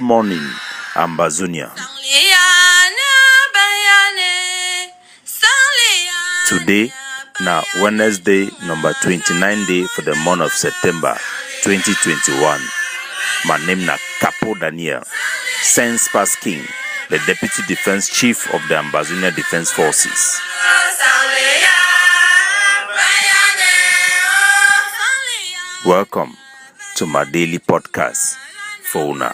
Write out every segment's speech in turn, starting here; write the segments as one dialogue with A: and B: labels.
A: morning, Ambazonia. Today, now Wednesday, number 29 day for the month of September 2021. My name is Capo Daniel, Sense Pass King, the Deputy Defense Chief of the Ambazonian Defense Forces. Welcome to my daily podcast, Fauna.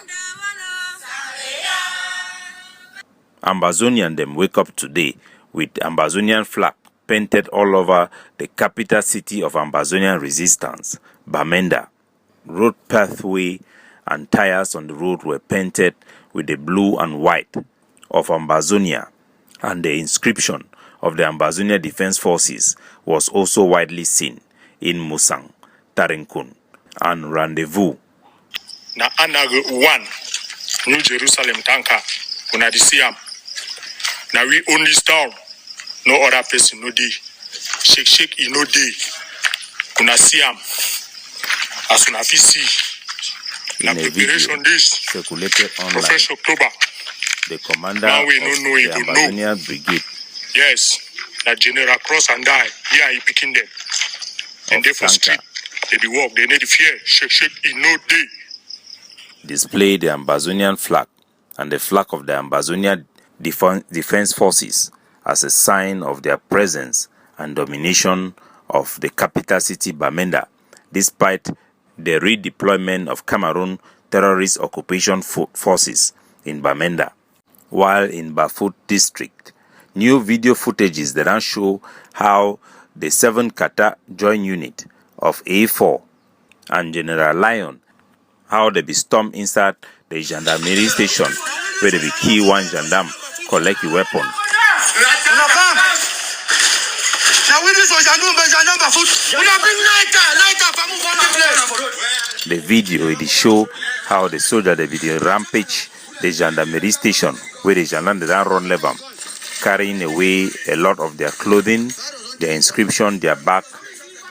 A: Ambazonian them wake up today with Ambazonian flag painted all over the capital city of Ambazonian resistance, Bamenda. Road pathway and tires on the road were painted with the blue and white of Ambazonia, and the inscription of the Ambazonian Defense Forces was also widely seen in Musang, Tarinkun, and Rendezvous.
B: Na Anago 1, New Jerusalem tanker, una di Siam. Now we own this town. No other person no day. Shake no day. Kuna Siam. As una see.
A: In a video circulated online,
B: 1st October.
A: The commander of the Ambazonian Brigade,
B: yes, that General Cross and I, yeah, he picking them. And they for street, they do work, they need the fear, shake, in no day.
A: Displayed the Ambazonian flag and the flag of the Ambazonian Defense Forces as a sign of their presence and domination of the capital city Bamenda, despite the redeployment of Cameroon terrorist occupation forces in Bamenda. While in Bafut district, new video footages that now show how the 7th Kata joint unit of A4 and General Lion, how they be stormed inside the Gendarmerie station where they be kill one gendarme, collect the weapon. The video it show how the soldier they be rampage the Gendarmerie station where the gendarme they run level, carrying away a lot of their clothing, their inscription, their bag,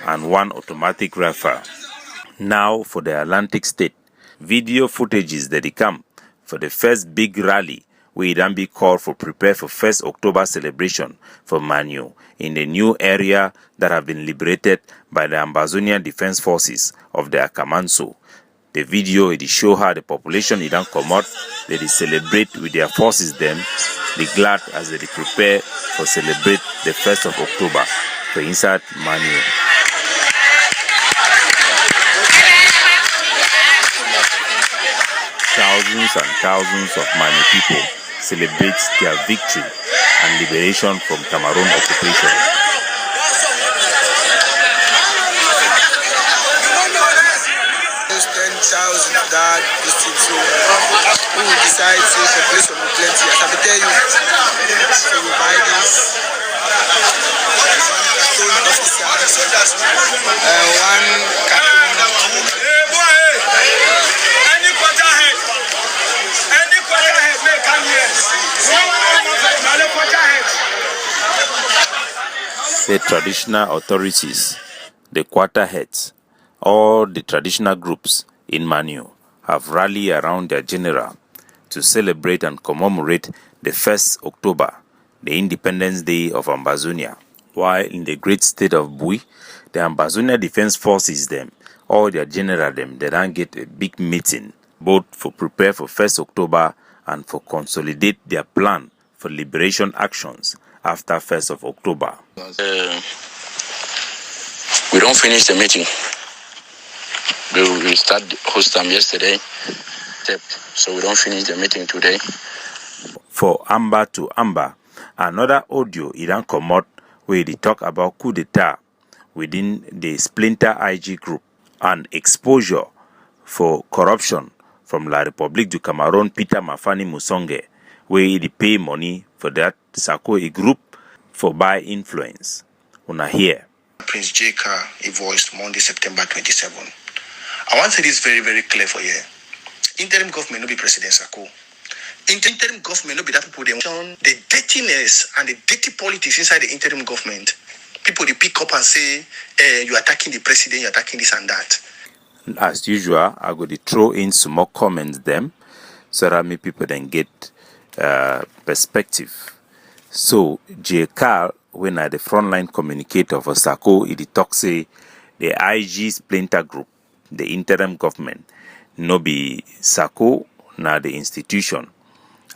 A: and one automatic rifle. Now for the Atlantic State, video footages that they come for the first big rally where it then be called for prepare for 1st October celebration for Manu in the new area that have been liberated by the Ambazonian Defense Forces of the Akamanso. The video it show how the population it don't come out, they celebrate with their forces them, they glad as they prepare for celebrate the 1st of October for inside Manu. Thousands and thousands of Manu people celebrate their victory and liberation from Cameroon occupation.
C: That district, so we will decide to population will plenty. As I tell you, so we buy this one carton officer, one carton. Any quarter head may come here.
A: The traditional authorities, the quarter heads, all the traditional groups in Manu have rallied around their general to celebrate and commemorate the 1st October, the Independence Day of Ambazonia. While in the great state of Bui, the Ambazonian Defense Forces them, all their general them, they don't get a big meeting, both for prepare for 1st October and for consolidate their plan for liberation actions after 1st of October.
D: We don't finish the meeting. We start host them yesterday, so we don't finish the meeting today.
A: For Amber to Amber, another audio it don't come out where they talk about coup d'etat within the splinter IG group and exposure for corruption from La République du Cameroun Peter Mafani Musonge, where he pay money for that Sako group for buy influence. Una here.
C: Prince J.K. he voiced Monday, September 27. I want to say this very, very clear for you. Interim government no be President Sako. Interim government no be that people they the dirtiness and the dirty politics inside the interim government. People they pick up and say, you attacking the president, you attacking this and that.
A: As usual, I go to throw in some more comments them so that me people then get perspective. So J. Carl, when at the frontline communicator for Sako, it talks say the IG splinter group, the interim government, no be Sako, na the institution.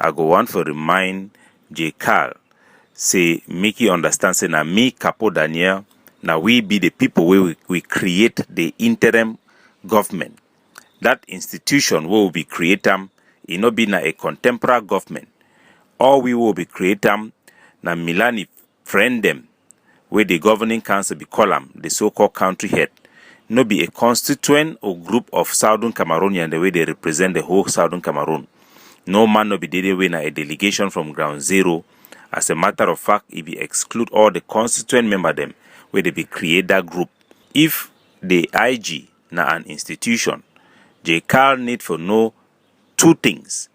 A: I go on for remind J. Carl, say make you understand, say na me Capo Daniel, now we be the people where we create the interim government. That institution will be create it no be na a contemporary government. Or we will be create na Milani friend them, where the governing council be call the so-called country head. No be a constituent or group of Southern Cameroonian the way they represent the whole Southern Cameroon. No man no be the way na a delegation from ground zero. As a matter of fact, it be exclude all the constituent member them where they be create that group. If the IG na an institution, J. Carl need for know two things.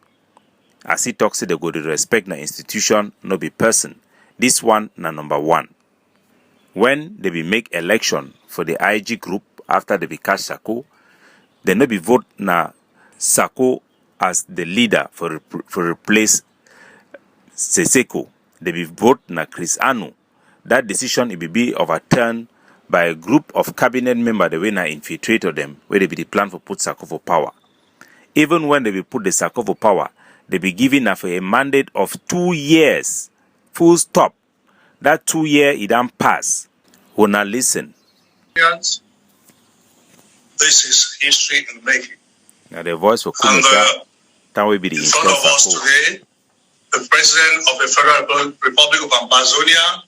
A: As he talks, they go to respect na institution, no be person. This one na number one. When they be make election for the IG group after they be catch Sako, they no be vote na Sako as the leader for replace Seseko. They be vote na Chris Anu. That decision it be overturned by a group of cabinet members the way na infiltrator them, where they be the plan for put Sako for power. Even when they be put the Sako for power, they be given for a mandate of 2 years. Full stop. That 2 year it don't pass. Who now listen.
E: This is history in the making.
A: Now the voice for Kumisa, that will be the
E: in front of us today, the president of the Federal Republic of Ambazonia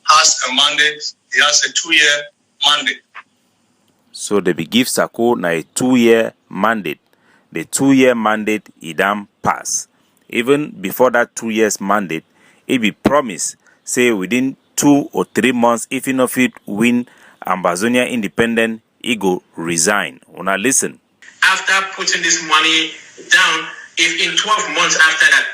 E: has a mandate. He has a 2-year mandate.
A: So they be give Sako na a 2-year mandate. The 2-year mandate it don't pass. Even before that 2 years mandate, it be promised, say within 2 or 3 months, if you not fit win Ambazonian Independence, he go resign. Una listen.
F: After putting this money down, if in 12 months after that,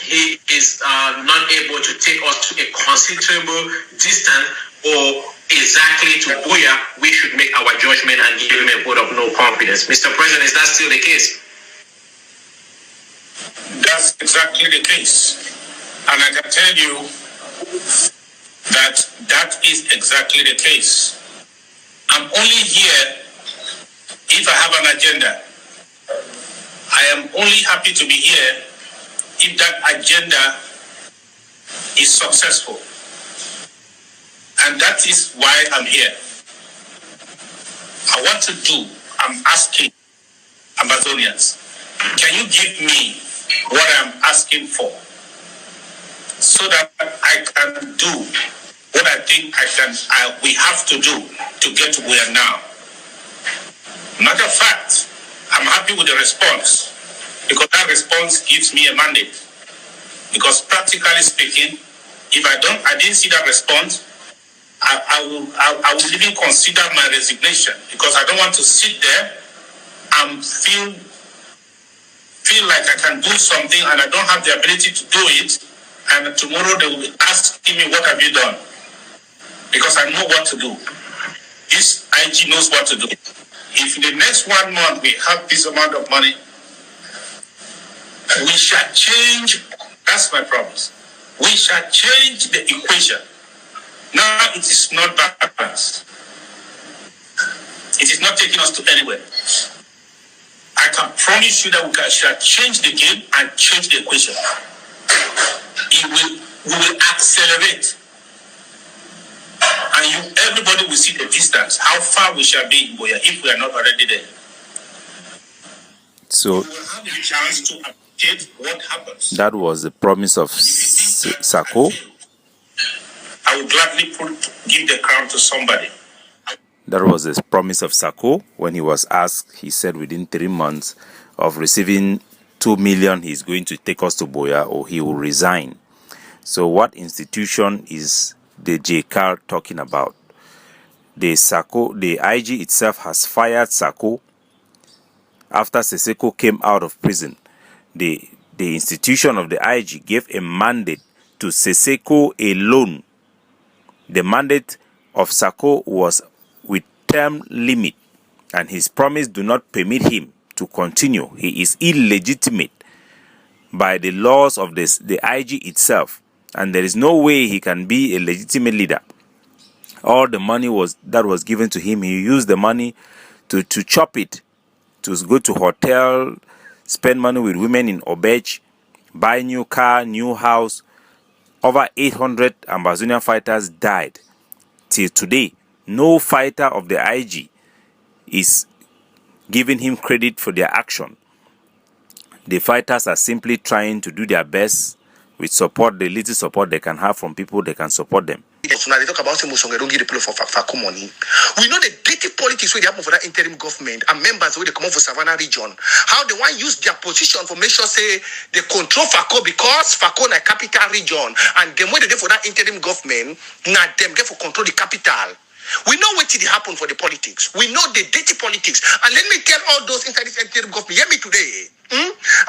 F: he is not able to take us to a considerable distance or exactly to Buya, we should make our judgment and give him a vote of no confidence. Mr. President, is that still the case?
E: That's exactly the case. And I can tell you that that is exactly the case. I'm only here if I have an agenda. I am only happy to be here if that agenda is successful. And that is why I'm here. I'm asking Ambazonians, can you give me what I'm asking for so that I can do what I think we have to do to get to where we are now? Matter of fact, I'm happy with the response because that response gives me a mandate. Because practically speaking, if I didn't see that response, I would even consider my resignation because I don't want to sit there and feel like I can do something and I don't have the ability to do it, and tomorrow they will be asking me, what have you done? Because I know what to do. This IG knows what to do. If in the next 1 month we have this amount of money, we shall change, that's my promise, we shall change the equation. Now it is not balanced. It is not taking us to anywhere. I can promise you that we shall change the game and change the equation. We will accelerate. And everybody will see the distance, how far we shall be in Boya if we are not already there.
A: So
E: we will have the chance to appreciate what happens.
A: That was the promise of Sako.
E: I would gladly give the crown to somebody.
A: That was the promise of Sako. When he was asked, he said within 3 months of receiving 2 million, he's going to take us to Boya or he will resign. So what institution is the J. Carl talking about? The Sako, the IG itself has fired Sako after Seseko came out of prison. The institution of the IG gave a mandate to Seseko alone. The mandate of Sako was with term limit, and his promise do not permit him to continue. He is illegitimate. by the laws of the IG itself, and there is no way he can be a legitimate leader. All the money that was given to him, he used the money to chop it, to go to hotel, spend money with women in Obej, buy new car, new house. Over 800 Ambazonian fighters died. Till today, no fighter of the IG is giving him credit for their action. The fighters are simply trying to do their best with support, the little support they can have from people they can support them.
C: Now they talk about Musonga don't give the people for money. We know the dirty politics where they happen for that interim government and members where they come out for Savannah region. How they want use their position for make sure say they control Fako because Fako na capital region and them where they for that interim government, not them get for control the capital. We know what did happen for the politics. We know the dirty politics. And let me tell all those inside this interim government, hear me today.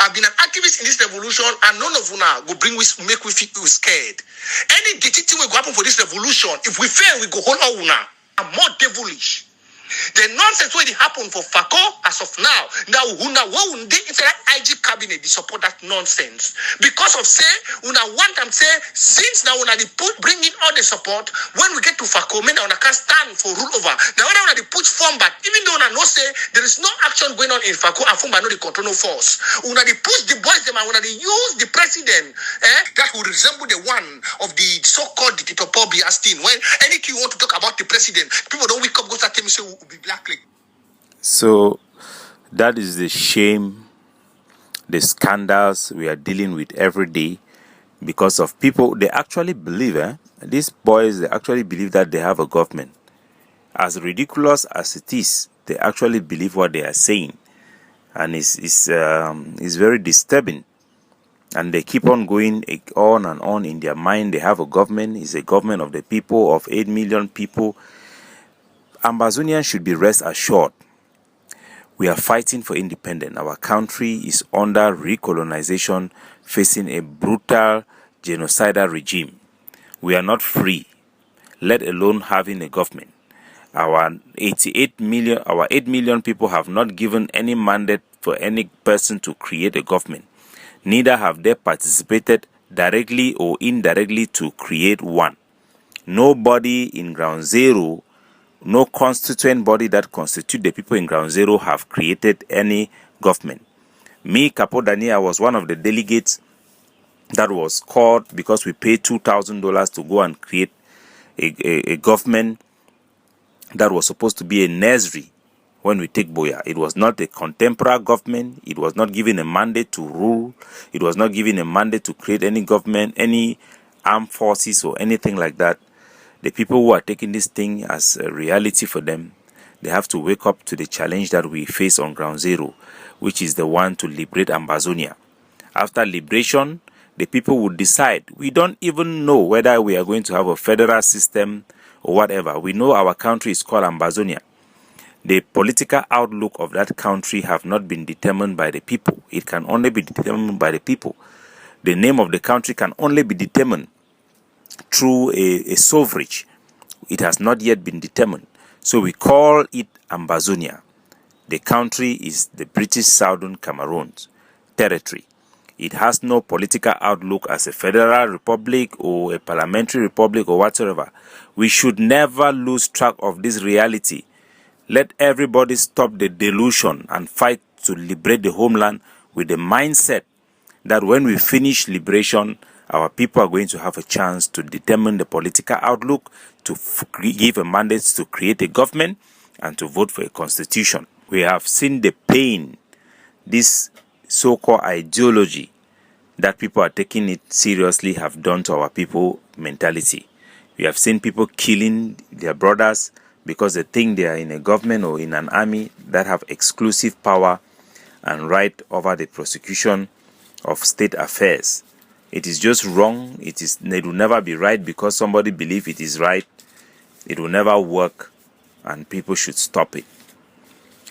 C: I've been an activist in this revolution and none of una go make we feel scared. Any dirty thing will go happen for this revolution. If we fail, we go hold all una. I'm more devilish. The nonsense where it happened for Fako as of now they inside IG cabinet they support that nonsense because of say una want them say since now una they bring in all the support when we get to Fako men una can stand for rule over now una they push form back even though una know say there is no action going on in Fako and form by no the control no force una they push the boys them and una they use the president that will resemble the one of the so-called dictator Paul Biastin. When anything you want to talk about the president people don't wake up go start telling me say be blackly.
A: So that is the shame, the scandals we are dealing with every day because of people. They actually believe, these boys, they actually believe that they have a government. As ridiculous as it is, they actually believe what they are saying. And it's very disturbing. And they keep on going on and on in their mind. They have a government. It's a government of the people, of 8 million people. Ambazonians should be rest assured. We are fighting for independence. Our country is under recolonization, facing a brutal genocidal regime. We are not free, let alone having a government. Our 8 million people have not given any mandate for any person to create a government. Neither have they participated directly or indirectly to create one. Nobody in Ground Zero, no constituent body that constitute the people in Ground Zero have created any government. Me, Capo Daniel, was one of the delegates that was called because we paid $2,000 to go and create a government that was supposed to be a nursery when we take Boya. It was not a contemporary government. It was not given a mandate to rule. It was not given a mandate to create any government, any armed forces or anything like that. The people who are taking this thing as a reality for them, they have to wake up to the challenge that we face on Ground Zero, which is the one to liberate Ambazonia. After liberation, the people would decide. We don't even know whether we are going to have a federal system or whatever. We know our country is called Ambazonia. The political outlook of that country have not been determined by the people. It can only be determined by the people. The name of the country can only be determined through a suffrage. It has not yet been determined. So we call it Ambazonia. The country is the British Southern Cameroon's territory. It has no political outlook as a federal republic or a parliamentary republic or whatsoever. We should never lose track of this reality. Let everybody stop the delusion and fight to liberate the homeland with the mindset that when we finish liberation, our people are going to have a chance to determine the political outlook, to give a mandate to create a government, and to vote for a constitution. We have seen the pain, this so-called ideology that people are taking it seriously have done to our people mentality. We have seen people killing their brothers because they think they are in a government or in an army that have exclusive power and right over the prosecution of state affairs. It is just wrong. It will never be right because somebody believes it is right. It will never work, and people should stop it.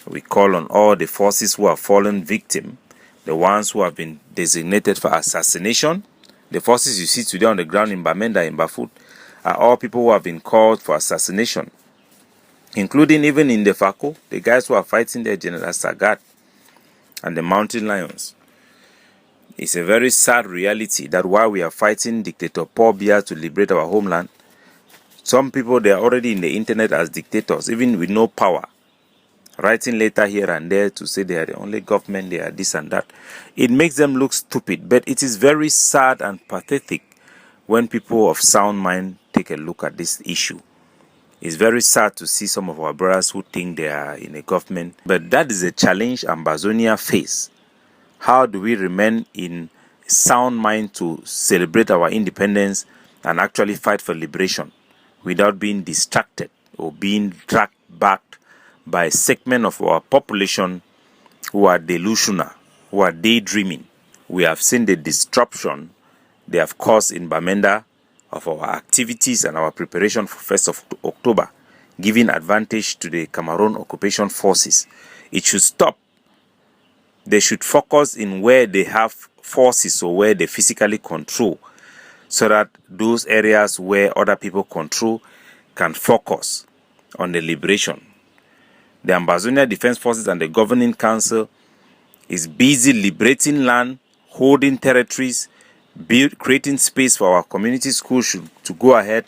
A: We call on all the forces who have fallen victim, the ones who have been designated for assassination. The forces you see today on the ground in Bamenda, in Bafut, are all people who have been called for assassination, including even in the Fako, the guys who are fighting there, General Sagat and the Mountain Lions. It's a very sad reality that while we are fighting dictator Paul Biya to liberate our homeland, some people, they are already in the internet as dictators, even with no power, writing letter here and there to say they are the only government, they are this and that. It makes them look stupid, but it is very sad and pathetic when people of sound mind take a look at this issue. It's very sad to see some of our brothers who think they are in a government, but that is a challenge Ambazonia face. How do we remain in sound mind to celebrate our independence and actually fight for liberation without being distracted or being dragged back by a segment of our population who are delusional, who are daydreaming? We have seen the disruption they have caused in Bamenda of our activities and our preparation for 1st of October, giving advantage to the Cameroon occupation forces. It should stop. They should focus in where they have forces or where they physically control, so that those areas where other people control can focus on the liberation. The Ambazonia Defense Forces and the Governing Council is busy liberating land, holding territories, creating space for our community schools to go ahead.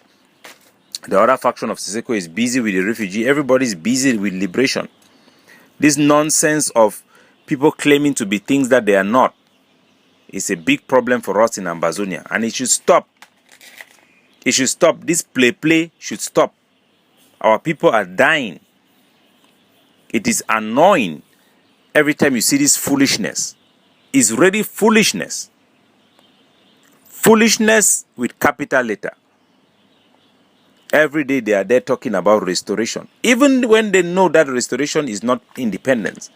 A: The other faction of Siseko is busy with the refugee. Everybody is busy with liberation. This nonsense of people claiming to be things that they are not is a big problem for us in Ambazonia, and it should stop. It should stop. This play should stop. Our people are dying. It is annoying every time you see this foolishness. It's really foolishness. Foolishness with capital letter. Every day they are there talking about restoration, even when they know that restoration is not independence.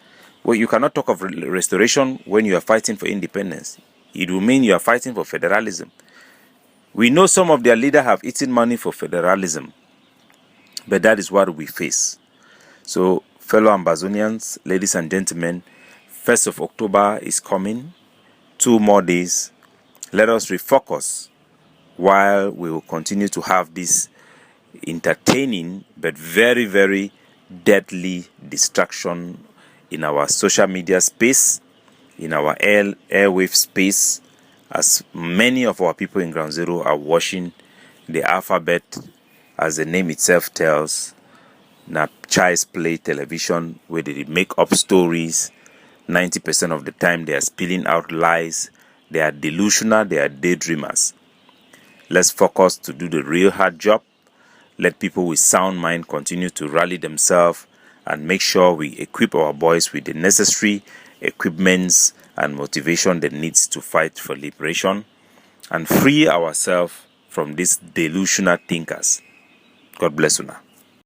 A: Well, you cannot talk of restoration when you are fighting for independence. It will mean you are fighting for federalism. We know some of their leaders have eaten money for federalism, but that is what we face. So, fellow Ambazonians, ladies and gentlemen, 1st of October is coming. 2 more days. Let us refocus while we will continue to have this entertaining but very, very deadly distraction in our social media space, in our airwave space, as many of our people in Ground Zero are watching the alphabet, as the name itself tells, na Child's Play television, where they make up stories. 90% of the time they are spilling out lies. They are delusional, they are daydreamers. Let's focus to do the real hard job. Let people with sound mind continue to rally themselves and make sure we equip our boys with the necessary equipments and motivation that needs to fight for liberation and free ourselves from these delusional thinkers. God bless you now.